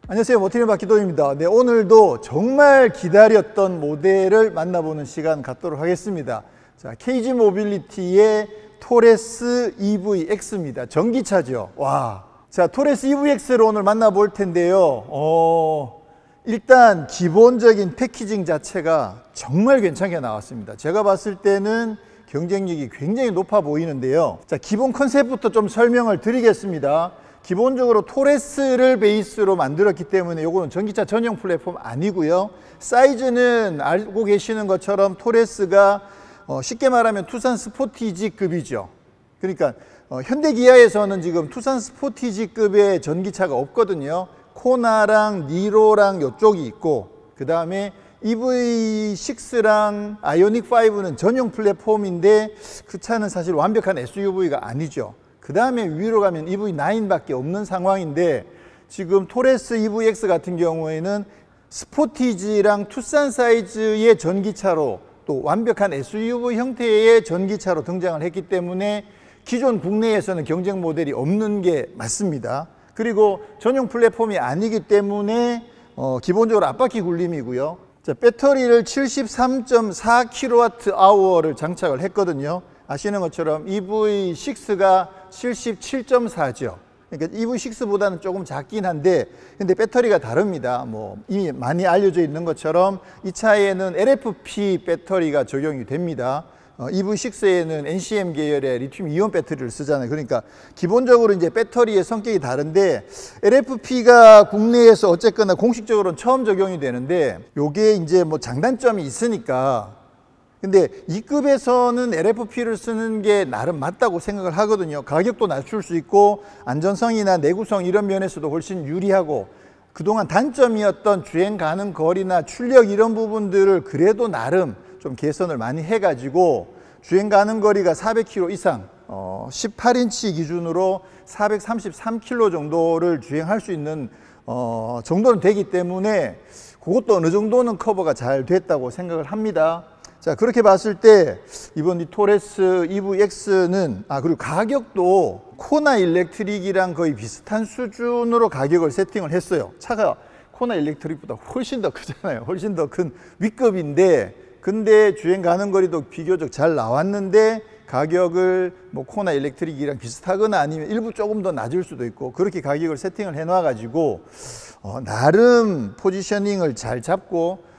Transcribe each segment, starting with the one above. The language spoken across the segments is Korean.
안녕하세요. 모티는 박기동입니다. 네, 오늘도 정말 기다렸던 모델을 만나보는 시간 갖도록 하겠습니다. 자, KG 모빌리티의 토레스 EVX입니다. 전기차죠. 와. 자, 토레스 EVX를 오늘 만나볼 텐데요. 일단 기본적인 패키징 자체가 정말 괜찮게 나왔습니다. 제가 봤을 때는 경쟁력이 굉장히 높아 보이는데요. 자, 기본 컨셉부터 좀 설명을 드리겠습니다. 기본적으로 토레스를 베이스로 만들었기 때문에 이거는 전기차 전용 플랫폼 아니고요. 사이즈는 알고 계시는 것처럼 토레스가 쉽게 말하면 투싼 스포티지급이죠. 그러니까 현대 기아에서는 지금 투싼 스포티지급의 전기차가 없거든요. 코나랑 니로랑 이쪽이 있고, 그 다음에 EV6랑 아이오닉5는 전용 플랫폼인데 그 차는 사실 완벽한 SUV가 아니죠. 그 다음에 위로 가면 EV9 밖에 없는 상황인데, 지금 토레스 EVX 같은 경우에는 스포티지랑 투싼 사이즈의 전기차로 또 완벽한 SUV 형태의 전기차로 등장을 했기 때문에 기존 국내에서는 경쟁 모델이 없는 게 맞습니다. 그리고 전용 플랫폼이 아니기 때문에 기본적으로 앞바퀴 굴림이고요. 자, 배터리를 73.4kWh를 장착을 했거든요. 아시는 것처럼 EV6가 77.4죠. 그러니까 EV6보다는 조금 작긴 한데, 근데 배터리가 다릅니다. 이미 많이 알려져 있는 것처럼 이 차에는 LFP 배터리가 적용이 됩니다. EV6에는 NCM 계열의 리튬 이온 배터리를 쓰잖아요. 그러니까 기본적으로 이제 배터리의 성격이 다른데, LFP가 국내에서 어쨌거나 공식적으로는 처음 적용이 되는데, 요게 이제 장단점이 있으니까, 근데 2급에서는 LFP를 쓰는 게 나름 맞다고 생각을 하거든요. 가격도 낮출 수 있고 안전성이나 내구성 이런 면에서도 훨씬 유리하고, 그동안 단점이었던 주행 가능 거리나 출력 이런 부분들을 그래도 나름 좀 개선을 많이 해가지고 주행 가능 거리가 400km 이상, 18인치 기준으로 433km 정도를 주행할 수 있는 정도는 되기 때문에 그것도 어느 정도는 커버가 잘 됐다고 생각을 합니다. 자, 그렇게 봤을 때 이번 이 토레스 EVX는 그리고 가격도 코나 일렉트릭이랑 거의 비슷한 수준으로 가격을 세팅을 했어요. 차가 코나 일렉트릭보다 훨씬 더 크잖아요. 훨씬 더 큰 위급인데, 근데 주행 가능 거리도 비교적 잘 나왔는데 가격을 코나 일렉트릭이랑 비슷하거나 아니면 일부 조금 더 낮을 수도 있고, 그렇게 가격을 세팅을 해 놔 가지고 나름 포지셔닝을 잘 잡고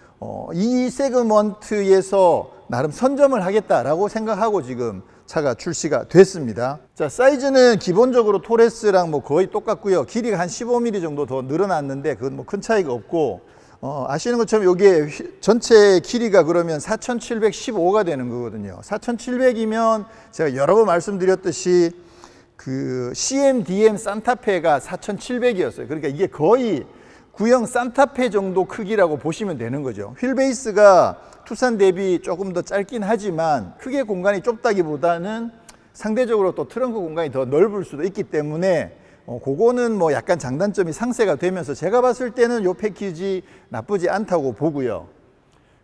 이 세그먼트에서 나름 선점을 하겠다라고 생각하고 지금 차가 출시가 됐습니다. 자, 사이즈는 기본적으로 토레스랑 거의 똑같고요. 길이가 한 15mm 정도 더 늘어났는데 그건 큰 차이가 없고, 아시는 것처럼 이게 전체 길이가 그러면 4715가 되는 거거든요. 4700이면 제가 여러 번 말씀드렸듯이 그 CMDM 산타페가 4700이었어요. 그러니까 이게 거의 구형 산타페 정도 크기라고 보시면 되는 거죠. 휠베이스가 투싼 대비 조금 더 짧긴 하지만 크게 공간이 좁다기보다는 상대적으로 또 트렁크 공간이 더 넓을 수도 있기 때문에 그거는 약간 장단점이 상쇄가 되면서 제가 봤을 때는 이 패키지 나쁘지 않다고 보고요.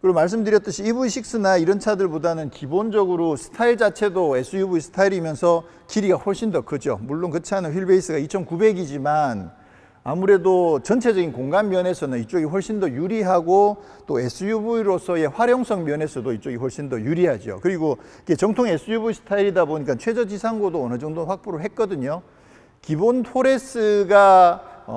그리고 말씀드렸듯이 EV6나 이런 차들보다는 기본적으로 스타일 자체도 SUV 스타일이면서 길이가 훨씬 더 크죠. 물론 그 차는 휠베이스가 2900이지만 아무래도 전체적인 공간 면에서는 이쪽이 훨씬 더 유리하고, 또 SUV로서의 활용성 면에서도 이쪽이 훨씬 더 유리하죠. 그리고 이게 정통 SUV 스타일이다 보니까 최저지상고도 어느 정도 확보를 했거든요. 기본 토레스가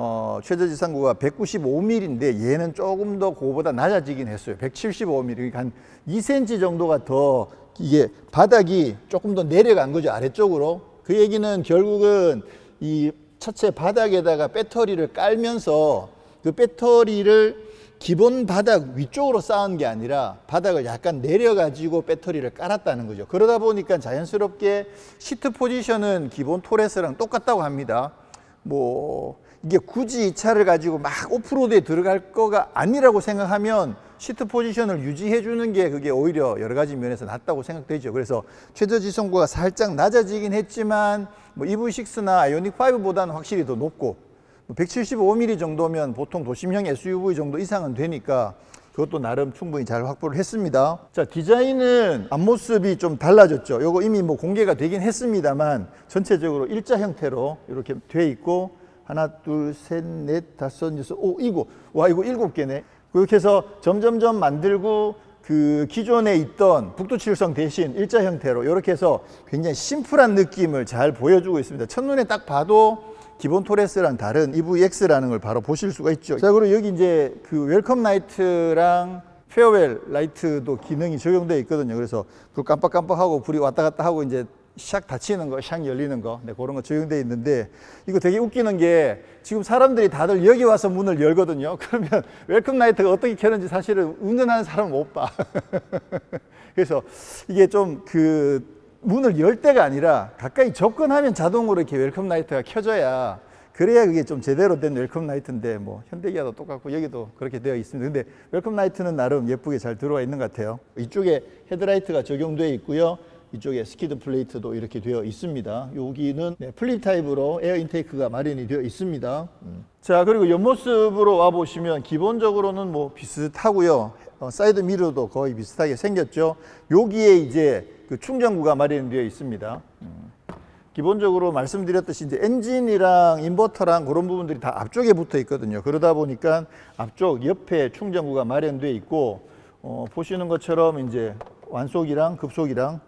최저지상고가 195mm인데 얘는 조금 더 그거보다 낮아지긴 했어요. 175mm. 그러니까 한 2cm 정도가 더 이게 바닥이 조금 더 내려간 거죠, 아래쪽으로. 그 얘기는 결국은 이 차체 바닥에다가 배터리를 깔면서 그 배터리를 기본 바닥 위쪽으로 쌓은 게 아니라 바닥을 약간 내려가지고 배터리를 깔았다는 거죠. 그러다 보니까 자연스럽게 시트 포지션은 기본 토레스랑 똑같다고 합니다. 이게 굳이 이 차를 가지고 막 오프로드에 들어갈 거가 아니라고 생각하면 시트 포지션을 유지해 주는 게 그게 오히려 여러 가지 면에서 낫다고 생각되죠. 그래서 최저지상고가 살짝 낮아지긴 했지만 EV6나 아이오닉5보다는 확실히 더 높고, 175mm 정도면 보통 도심형 SUV 정도 이상은 되니까 그것도 나름 충분히 잘 확보를 했습니다. 자, 디자인은 앞모습이 좀 달라졌죠. 요거 이미 공개가 되긴 했습니다만 전체적으로 일자 형태로 이렇게 돼 있고, 하나, 둘, 셋, 넷, 다섯, 여섯, 오, 일곱. 와, 이거 7개네. 그렇게 해서 점점점 만들고 그 기존에 있던 북두칠성 대신 일자 형태로 이렇게 해서 굉장히 심플한 느낌을 잘 보여주고 있습니다. 첫눈에 딱 봐도 기본 토레스랑 다른 EVX라는 걸 바로 보실 수가 있죠. 자, 그리고 여기 이제 그 웰컴 라이트랑 페어웰 라이트도 기능이 적용되어 있거든요. 그래서 불 깜빡깜빡하고 불이 왔다 갔다 하고 이제 샥 닫히는 거, 샥 열리는 거, 네, 그런 거 적용되어 있는데, 이거 되게 웃기는 게 지금 사람들이 다들 여기 와서 문을 열거든요. 그러면 웰컴 라이트가 어떻게 켜는지 사실은 운전하는 사람은 못 봐. 그래서 이게 좀 그 문을 열 때가 아니라 가까이 접근하면 자동으로 이렇게 웰컴 라이트가 켜져야, 그래야 그게 좀 제대로 된 웰컴 라이트인데, 뭐 현대기아도 똑같고 여기도 그렇게 되어 있습니다. 근데 웰컴 라이트는 나름 예쁘게 잘 들어와 있는 것 같아요. 이쪽에 헤드라이트가 적용되어 있고요. 이쪽에 스키드 플레이트도 이렇게 되어 있습니다. 여기는 네, 플립 타입으로 에어 인테이크가 마련이 되어 있습니다. 자, 그리고 옆모습으로 와 보시면 기본적으로는 뭐 비슷하고요. 사이드 미러도 거의 비슷하게 생겼죠. 여기에 이제 그 충전구가 마련되어 있습니다. 기본적으로 말씀드렸듯이 이제 엔진이랑 인버터랑 그런 부분들이 다 앞쪽에 붙어 있거든요. 그러다 보니까 앞쪽 옆에 충전구가 마련되어 있고, 보시는 것처럼 이제 완속이랑 급속이랑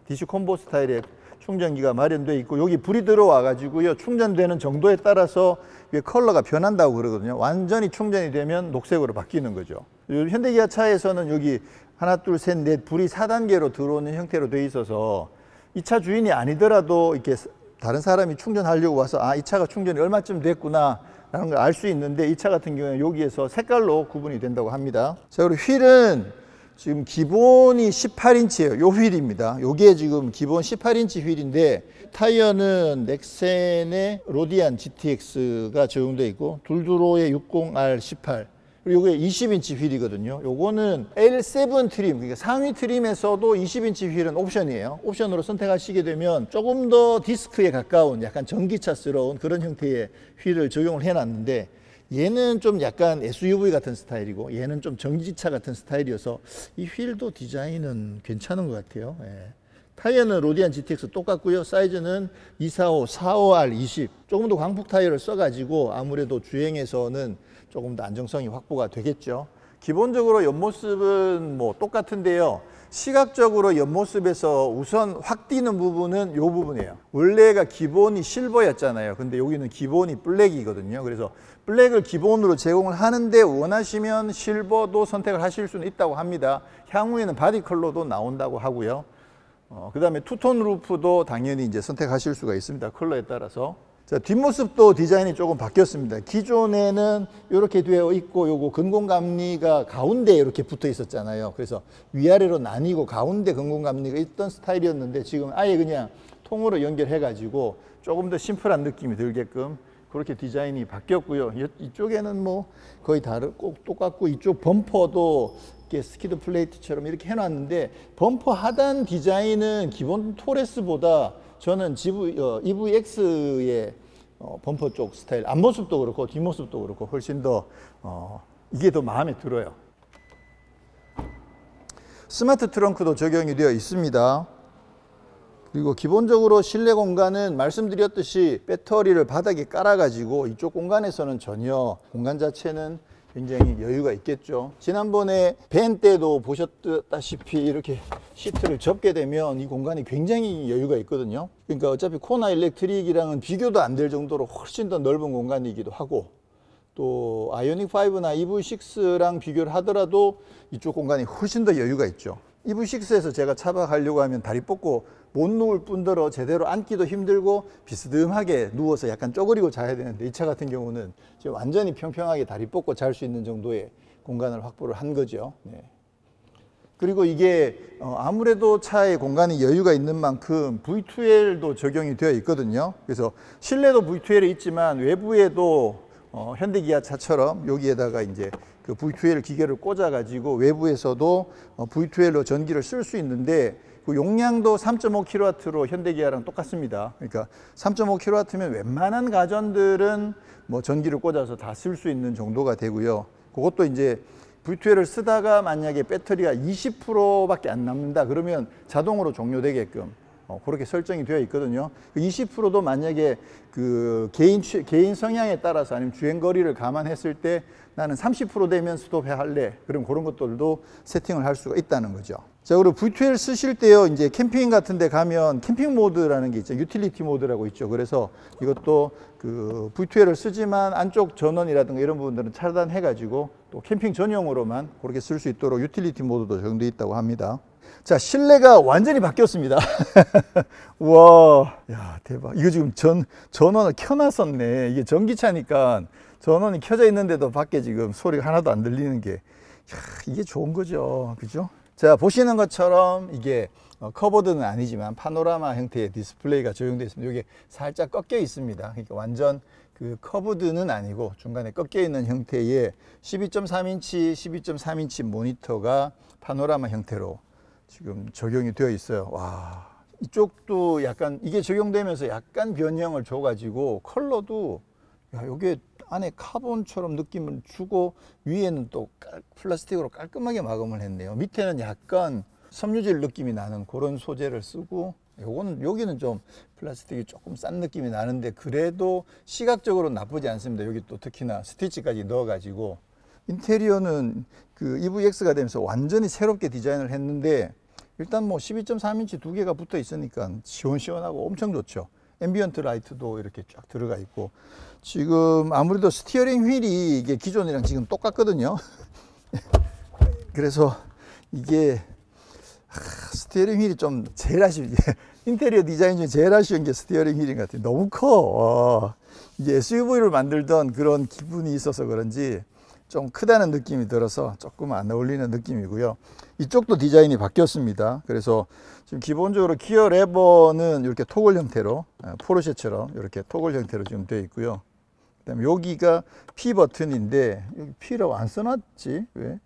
DC 콤보 스타일의 충전기가 마련되어 있고, 여기 불이 들어와 가지고요, 충전되는 정도에 따라서 이게 컬러가 변한다고 그러거든요. 완전히 충전이 되면 녹색으로 바뀌는 거죠. 현대기아 차에서는 여기 하나, 둘, 셋, 넷 불이 4단계로 들어오는 형태로 되어 있어서 이 차 주인이 아니더라도 이렇게 다른 사람이 충전하려고 와서 이 차가 충전이 얼마쯤 됐구나 라는 걸 알 수 있는데, 이 차 같은 경우는 여기에서 색깔로 구분이 된다고 합니다. 자, 그리고 휠은 지금 기본이 18인치예요. 요 휠입니다. 요게 지금 기본 18인치 휠인데, 타이어는 넥센의 로디안 GTX가 적용되어 있고, 둘두로의 60R18, 그리고 요게 20인치 휠이거든요. 요거는 L7 트림, 그러니까 상위 트림에서도 20인치 휠은 옵션이에요. 옵션으로 선택하시게 되면 조금 더 디스크에 가까운 약간 전기차스러운 그런 형태의 휠을 적용을 해놨는데, 얘는 좀 약간 SUV 같은 스타일이고 얘는 좀 전기차 같은 스타일이어서 이 휠도 디자인은 괜찮은 것 같아요. 예. 타이어는 로디안 GTX 똑같고요. 사이즈는 245, 45R20. 조금 더 광폭 타이어를 써가지고 아무래도 주행에서는 조금 더 안정성이 확보가 되겠죠. 기본적으로 옆모습은 뭐 똑같은데요. 시각적으로 옆모습에서 우선 확 띄는 부분은 이 부분이에요. 원래가 기본이 실버였잖아요. 근데 여기는 기본이 블랙이거든요. 그래서 블랙을 기본으로 제공을 하는데 원하시면 실버도 선택을 하실 수는 있다고 합니다. 향후에는 바디 컬러도 나온다고 하고요. 그 다음에 투톤 루프도 당연히 이제 선택하실 수가 있습니다. 컬러에 따라서. 자, 뒷모습도 디자인이 조금 바뀌었습니다. 기존에는 이렇게 되어 있고, 요거 근공감리가 가운데 이렇게 붙어 있었잖아요. 그래서 위아래로 나뉘고 가운데 근공감리가 있던 스타일이었는데, 지금 아예 그냥 통으로 연결해 가지고 조금 더 심플한 느낌이 들게끔 그렇게 디자인이 바뀌었고요. 이쪽에는 뭐 거의 꼭 똑같고, 이쪽 범퍼도 이렇게 스키드 플레이트처럼 이렇게 해놨는데, 범퍼 하단 디자인은 기본 토레스보다 저는 EVX의 범퍼 쪽 스타일, 앞모습도 그렇고 뒷모습도 그렇고 훨씬 더 이게 더 마음에 들어요. 스마트 트렁크도 적용이 되어 있습니다. 그리고 기본적으로 실내 공간은 말씀드렸듯이 배터리를 바닥에 깔아가지고 이쪽 공간에서는 전혀 공간 자체는 굉장히 여유가 있겠죠. 지난번에 밴 때도 보셨다시피 이렇게 시트를 접게 되면 이 공간이 굉장히 여유가 있거든요. 그러니까 어차피 코나 일렉트릭이랑은 비교도 안 될 정도로 훨씬 더 넓은 공간이기도 하고, 또 아이오닉 5나 EV6랑 비교를 하더라도 이쪽 공간이 훨씬 더 여유가 있죠. EV6에서 제가 차박하려고 하면 다리 뻗고 못 누울 뿐더러 제대로 앉기도 힘들고 비스듬하게 누워서 약간 쪼그리고 자야 되는데, 이 차 같은 경우는 지금 완전히 평평하게 다리 뻗고 잘 수 있는 정도의 공간을 확보를 한 거죠. 네. 그리고 이게 아무래도 차에 공간이 여유가 있는 만큼 V2L도 적용이 되어 있거든요. 그래서 실내도 V2L이 있지만 외부에도 현대기아 차처럼 여기에다가 이제 그 V2L 기계를 꽂아 가지고 외부에서도 V2L로 전기를 쓸 수 있는데, 그 용량도 3.5kW로 현대기아랑 똑같습니다. 그러니까 3.5kW면 웬만한 가전들은 뭐 전기를 꽂아서 다 쓸 수 있는 정도가 되고요. 그것도 이제 V2L을 쓰다가 만약에 배터리가 20%밖에 안 남는다 그러면 자동으로 종료되게끔 그렇게 설정이 되어 있거든요. 20%도 만약에 그 개인 성향에 따라서 아니면 주행 거리를 감안했을 때 나는 30% 되면 스톱할래. 그럼 그런 것들도 세팅을 할 수가 있다는 거죠. 자, 그리고 V12 쓰실 때요, 이제 캠핑 같은 데 가면 캠핑 모드라는 게 있죠. 유틸리티 모드라고 있죠. 그래서 이것도 그 V12를 쓰지만 안쪽 전원이라든가 이런 부분들은 차단해가지고 또 캠핑 전용으로만 그렇게 쓸 수 있도록 유틸리티 모드도 적용되어 있다고 합니다. 자, 실내가 완전히 바뀌었습니다. 우와, 야, 대박. 이거 지금 전원을 켜놨었네. 이게 전기차니까 전원이 켜져 있는데도 밖에 지금 소리가 하나도 안 들리는 게, 이게 좋은 거죠. 그죠? 자, 보시는 것처럼 이게 커버드는 아니지만 파노라마 형태의 디스플레이가 적용되어 있습니다. 이게 살짝 꺾여 있습니다. 그러니까 완전 그 커브드는 아니고 중간에 꺾여 있는 형태의 12.3인치, 12.3인치 모니터가 파노라마 형태로 지금 적용이 되어 있어요. 와, 이쪽도 약간 이게 적용되면서 약간 변형을 줘가지고 컬러도, 야, 이게 안에 카본처럼 느낌을 주고 위에는 또 플라스틱으로 깔끔하게 마감을 했네요. 밑에는 약간 섬유질 느낌이 나는 그런 소재를 쓰고, 요거는 여기는 좀 플라스틱이 조금 싼 느낌이 나는데 그래도 시각적으로 나쁘지 않습니다. 여기 또 특히나 스티치까지 넣어가지고 인테리어는 그 EVX가 되면서 완전히 새롭게 디자인을 했는데, 일단 뭐 12.3인치 두 개가 붙어 있으니까 시원시원하고 엄청 좋죠. 앰비언트 라이트도 이렇게 쫙 들어가 있고, 지금 아무래도 스티어링 휠이 이게 기존이랑 지금 똑같거든요. 그래서 이게 스티어링 휠이 좀 제일 아쉬운 게, 인테리어 디자인 중에 제일 아쉬운 게 스티어링 휠인 것 같아요. 너무 커. 이게 SUV를 만들던 그런 기분이 있어서 그런지 좀 크다는 느낌이 들어서 조금 안 어울리는 느낌이고요. 이쪽도 디자인이 바뀌었습니다. 그래서 지금 기본적으로 기어 레버는 이렇게 토글 형태로, 포르쉐처럼 이렇게 토글 형태로 지금 되어 있고요. 그다음에 여기가 P 버튼인데, 여기 P라고 안 써놨지? 왜?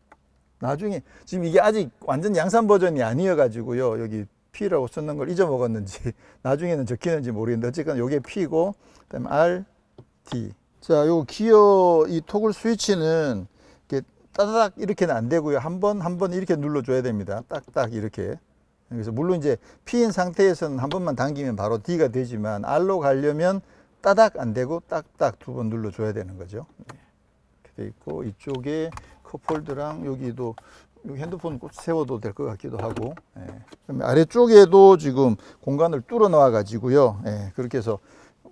나중에, 지금 이게 아직 완전 양산 버전이 아니어 가지고요, 여기 P라고 쓰는 걸 잊어먹었는지 나중에는 적히는지 모르겠는데, 어쨌거나 요게 P고, 그다음에 R, D. 자, 요 기어 이 토글 스위치는 이렇게 따다닥 이렇게는 안 되고요. 한 번 이렇게 눌러줘야 됩니다. 딱딱 이렇게. 그래서 물론 이제 P인 상태에서는 한 번만 당기면 바로 D가 되지만, R로 가려면 따닥 안 되고 딱딱 두 번 눌러줘야 되는 거죠. 이렇게 돼 있고, 이쪽에 컵홀더랑 여기도 여기 핸드폰 꼭 세워도 될 것 같기도 하고, 그다음에 아래쪽에도 지금 공간을 뚫어 놔 가지고요, 그렇게 해서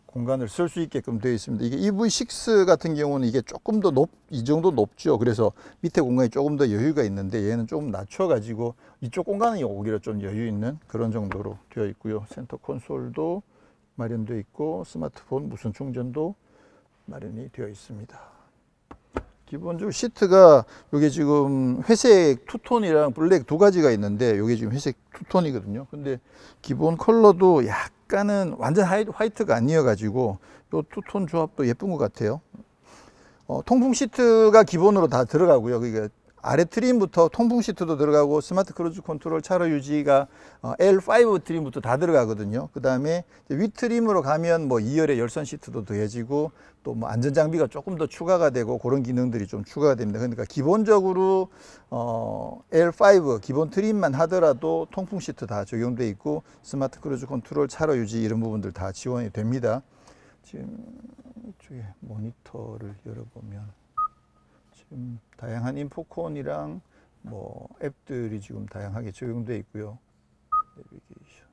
공간을 쓸 수 있게끔 되어 있습니다. 이게 EV6 같은 경우는 이게 조금 더 이 정도 높죠. 그래서 밑에 공간이 조금 더 여유가 있는데, 얘는 조금 낮춰 가지고 이쪽 공간이 오히려 좀 여유 있는 그런 정도로 되어 있고요. 센터 콘솔도 마련되어 있고, 스마트폰 무선 충전도 마련이 되어 있습니다. 기본적으로 시트가 이게 지금 회색 투톤이랑 블랙 두 가지가 있는데, 이게 지금 회색 투톤이거든요. 근데 기본 컬러도 약간은 완전 화이트가 아니어 가지고 이 투톤 조합도 예쁜 것 같아요. 통풍 시트가 기본으로 다 들어가고요. 그러니까 아래 트림부터 통풍 시트도 들어가고, 스마트 크루즈 컨트롤 차로 유지가 L5 트림부터 다 들어가거든요. 그 다음에 위 트림으로 가면 뭐 2열의 열선 시트도 더해지고, 또 뭐 안전 장비가 조금 더 추가가 되고, 그런 기능들이 좀 추가가 됩니다. 그러니까 기본적으로 L5 기본 트림만 하더라도 통풍 시트 다 적용돼 있고, 스마트 크루즈 컨트롤 차로 유지 이런 부분들 다 지원이 됩니다. 지금 이쪽에 모니터를 열어보면 지금 다양한 인포콘이랑 뭐 앱들이 지금 다양하게 적용되어 있고요. 내비게이션.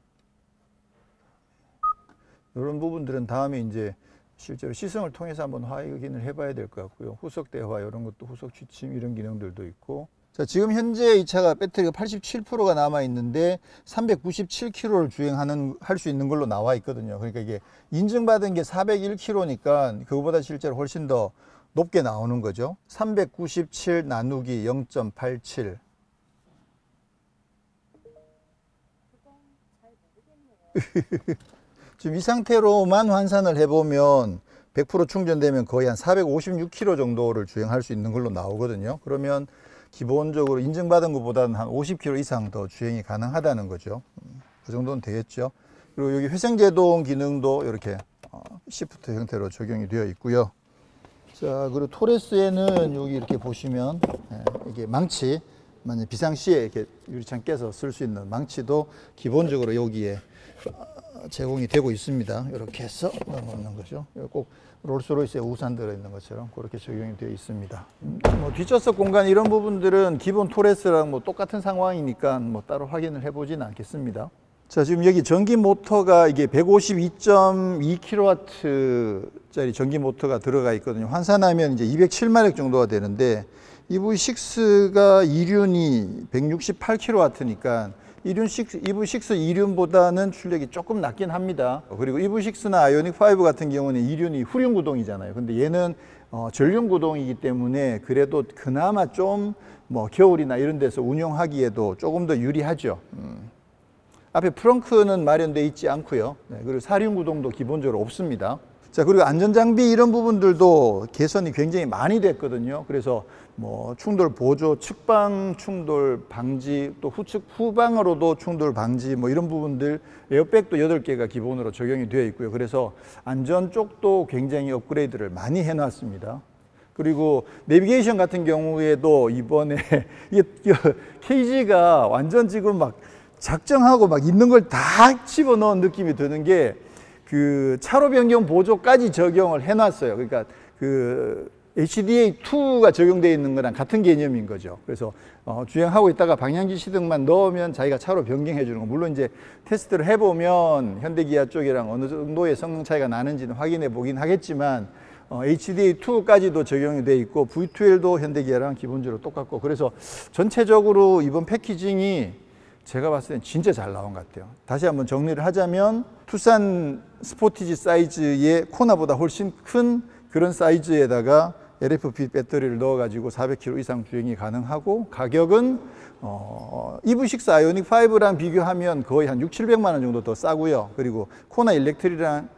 이런 부분들은 다음에 이제 실제로 시승을 통해서 한번 확인을 해봐야 될 것 같고요. 후석 대화 이런 것도, 후석 취침 이런 기능들도 있고. 자, 지금 현재 이 차가 배터리가 87%가 남아 있는데 397km를 할 수 있는 걸로 나와 있거든요. 그러니까 이게 인증받은 게 401km니까 그거보다 실제로 훨씬 더 높게 나오는 거죠. 397 나누기 0.87. 지금 이 상태로만 환산을 해보면 100% 충전되면 거의 한 456km 정도를 주행할 수 있는 걸로 나오거든요. 그러면 기본적으로 인증받은 것보다는 한 50km 이상 더 주행이 가능하다는 거죠. 그 정도는 되겠죠. 그리고 여기 회생제동 기능도 이렇게 시프트 형태로 적용이 되어 있고요. 자, 그리고 토레스에는 여기 이렇게 보시면 이게 망치 만약 비상시에 이렇게 유리창 깨서 쓸 수 있는 망치도 기본적으로 여기에 제공이 되고 있습니다. 이렇게 해서 넣는 거죠. 꼭 롤스로이스의 우산 들어있는 것처럼 그렇게 적용이 되어 있습니다. 뭐 뒷좌석 공간 이런 부분들은 기본 토레스랑 뭐 똑같은 상황이니까 뭐 따로 확인을 해보지는 않겠습니다. 자, 지금 여기 전기 모터가 이게 152.2kW짜리 전기 모터가 들어가 있거든요. 환산하면 이제 207마력 정도가 되는데 EV6가 이륜이 168kW니까 EV6 이륜보다는 출력이 조금 낮긴 합니다. 그리고 EV6나 아이오닉5 같은 경우는 이륜이 후륜 구동이잖아요. 근데 얘는 전륜 구동이기 때문에 그래도 그나마 좀 뭐 겨울이나 이런 데서 운용하기에도 조금 더 유리하죠. 앞에 프렁크는 마련되어 있지 않고요. 네, 그리고 사륜 구동도 기본적으로 없습니다. 자, 그리고 안전장비 이런 부분들도 개선이 굉장히 많이 됐거든요. 그래서 뭐 충돌 보조, 측방 충돌 방지, 또 후측 후방으로도 충돌 방지 뭐 이런 부분들 에어백도 8개가 기본으로 적용이 되어 있고요. 그래서 안전 쪽도 굉장히 업그레이드를 많이 해놨습니다. 그리고 내비게이션 같은 경우에도 이번에 이게 케이지가 완전 지금 막 작정하고 막 있는 걸 다 집어넣은 느낌이 드는 게 그 차로 변경 보조까지 적용을 해놨어요. 그러니까 그 HDA2가 적용되어 있는 거랑 같은 개념인 거죠. 그래서 주행하고 있다가 방향지 시등만 넣으면 자기가 차로 변경해 주는 거. 물론 이제 테스트를 해보면 현대기아 쪽이랑 어느 정도의 성능 차이가 나는지는 확인해 보긴 하겠지만 HDA2까지도 적용이 돼 있고 V2L도 현대기아랑 기본적으로 똑같고, 그래서 전체적으로 이번 패키징이 제가 봤을 땐 진짜 잘 나온 것 같아요. 다시 한번 정리를 하자면 투싼 스포티지 사이즈의 코나보다 훨씬 큰 그런 사이즈에다가 LFP 배터리를 넣어가지고 400km 이상 주행이 가능하고, 가격은 EV6 아이오닉5랑 비교하면 거의 한 600~700만 원 정도 더 싸고요. 그리고 코나 일렉트릭이랑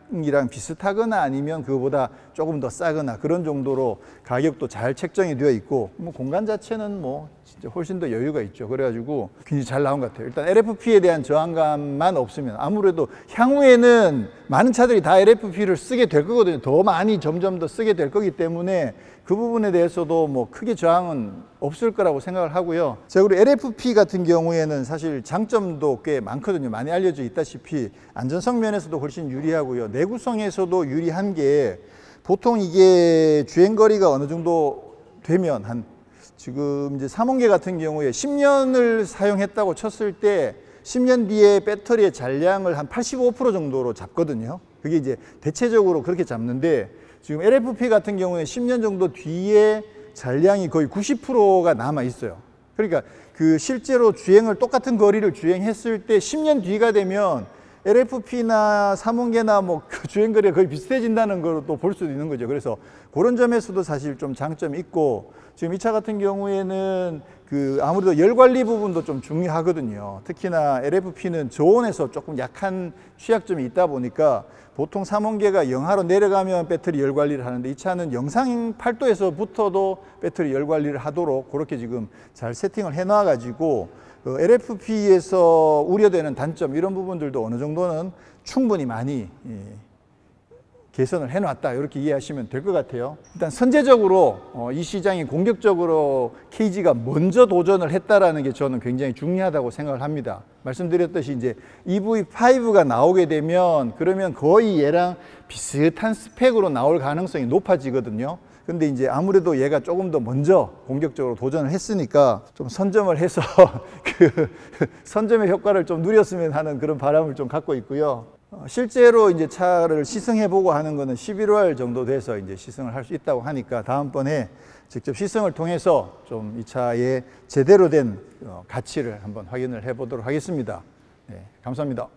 비슷하거나 아니면 그거보다 조금 더 싸거나 그런 정도로 가격도 잘 책정이 되어 있고, 뭐 공간 자체는 뭐 진짜 훨씬 더 여유가 있죠. 그래가지고 굉장히 잘 나온 것 같아요. 일단 LFP에 대한 저항감만 없으면, 아무래도 향후에는 많은 차들이 다 LFP를 쓰게 될 거거든요. 더 많이 점점 더 쓰게 될 거기 때문에 그 부분에 대해서도 뭐 크게 저항은 없을 거라고 생각을 하고요. 자, 그리고 LFP 같은 경우에는 사실 장점도 꽤 많거든요. 많이 알려져 있다시피 안전성 면에서도 훨씬 유리하고요. 내구성에서도 유리한 게, 보통 이게 주행거리가 어느 정도 되면 한 지금 이제 3원계 같은 경우에 10년을 사용했다고 쳤을 때 10년 뒤에 배터리의 잔량을 한 85% 정도로 잡거든요. 그게 이제 대체적으로 그렇게 잡는데, 지금 LFP 같은 경우에 10년 정도 뒤에 잔량이 거의 90%가 남아 있어요. 그러니까 그 실제로 주행을 똑같은 거리를 주행했을 때 10년 뒤가 되면 LFP나 3원계나 뭐 그 주행거리가 거의 비슷해진다는 걸 또 볼 수도 있는 거죠. 그래서 그런 점에서도 사실 좀 장점이 있고, 지금 이 차 같은 경우에는 그 아무래도 열 관리 부분도 좀 중요하거든요. 특히나 LFP는 저온에서 조금 약한 취약점이 있다 보니까 보통 3원계가 영하로 내려가면 배터리 열 관리를 하는데, 이 차는 영상 8도에서부터도 배터리 열 관리를 하도록 그렇게 지금 잘 세팅을 해 놔 가지고 LFP에서 우려되는 단점 이런 부분들도 어느 정도는 충분히 많이 개선을 해놨다, 이렇게 이해하시면 될 것 같아요. 일단 선제적으로 이 시장이 공격적으로 KG가 먼저 도전을 했다라는 게 저는 굉장히 중요하다고 생각을 합니다. 말씀드렸듯이 이제 EV5가 나오게 되면 그러면 거의 얘랑 비슷한 스펙으로 나올 가능성이 높아지거든요. 근데 이제 아무래도 얘가 조금 더 먼저 공격적으로 도전을 했으니까 좀 선점을 해서 그 선점의 효과를 좀 누렸으면 하는 그런 바람을 좀 갖고 있고요. 실제로 이제 차를 시승해 보고 하는 거는 11월 정도 돼서 이제 시승을 할 수 있다고 하니까 다음번에 직접 시승을 통해서 좀 이 차의 제대로 된 가치를 한번 확인을 해 보도록 하겠습니다. 네, 감사합니다.